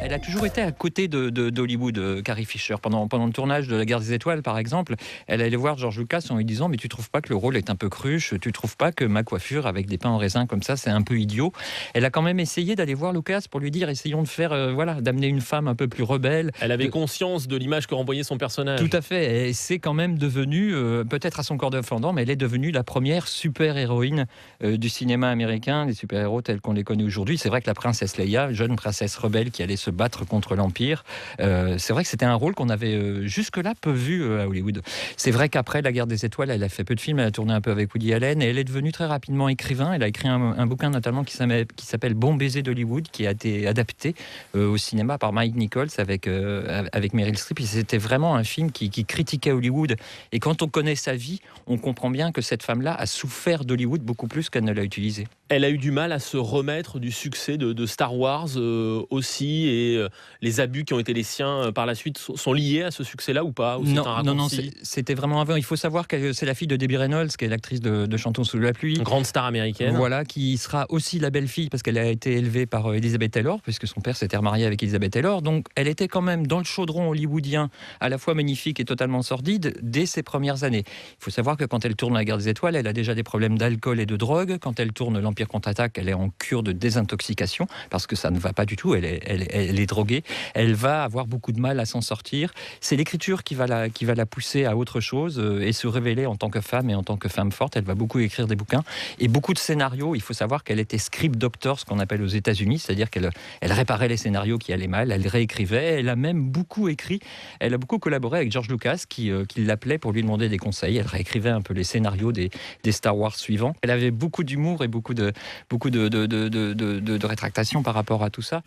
Elle a toujours été à côté d'Hollywood, Carrie Fisher. Pendant le tournage de La Guerre des Étoiles, par exemple, elle allait voir George Lucas en lui disant « Mais tu trouves pas que le rôle est un peu cruche? Tu trouves pas que ma coiffure avec des pains en raisin comme ça, c'est un peu idiot ?» Elle a quand même essayé d'aller voir Lucas pour lui dire « Essayons de faire, d'amener une femme un peu plus rebelle. » Elle avait conscience de l'image que renvoyait son personnage. Tout à fait. Et c'est quand même devenu, peut-être à son corps défendant, mais elle est devenue la première super-héroïne du cinéma américain, les super-héros tels qu'on les connaît aujourd'hui. C'est vrai que la princesse Leia, jeune princesse rebelle qui allait se battre contre l'Empire, c'est vrai que c'était un rôle qu'on avait jusque-là peu vu à Hollywood. C'est vrai qu'après La Guerre des Étoiles, elle a fait peu de films, elle a tourné un peu avec Woody Allen, et elle est devenue très rapidement écrivain. Elle a écrit un bouquin notamment qui s'appelle Bon baiser d'Hollywood, qui a été adapté au cinéma par Mike Nichols avec Meryl Streep. Et c'était vraiment un film qui critiquait Hollywood. Et quand on connaît sa vie, on comprend bien que cette femme-là a souffert d'Hollywood beaucoup plus qu'elle ne l'a utilisé. Elle a eu du mal à se remettre du succès de Star Wars aussi, et les abus qui ont été les siens par la suite sont liés à ce succès-là ou pas? Ou Non, c'était vraiment avant. Il faut savoir que c'est la fille de Debbie Reynolds, qui est l'actrice de Chantons sous la pluie. Une grande star américaine. Voilà, qui sera aussi la belle-fille, parce qu'elle a été élevée par Elizabeth Taylor, puisque son père s'était remarié avec Elizabeth Taylor. Donc elle était quand même dans le chaudron hollywoodien, à la fois magnifique et totalement sordide, dès ses premières années. Il faut savoir que quand elle tourne La Guerre des Étoiles, elle a déjà des problèmes d'alcool et de drogue. Quand elle tourne L'Empire contre-attaque, elle est en cure de désintoxication, parce que ça ne va pas du tout, elle est droguée. Elle va avoir beaucoup de mal à s'en sortir. C'est l'écriture qui va la pousser à autre chose et se révéler en tant que femme et en tant que femme forte. Elle va beaucoup écrire des bouquins et beaucoup de scénarios. Il faut savoir qu'elle était script doctor, ce qu'on appelle aux États-Unis, c'est-à-dire qu'elle réparait les scénarios qui allaient mal, elle réécrivait. Elle a même beaucoup écrit. Elle a beaucoup collaboré avec George Lucas qui l'appelait pour lui demander des conseils. Elle réécrivait un peu les scénarios des Star Wars suivants. Elle avait beaucoup d'humour et beaucoup de rétractation par rapport à tout ça.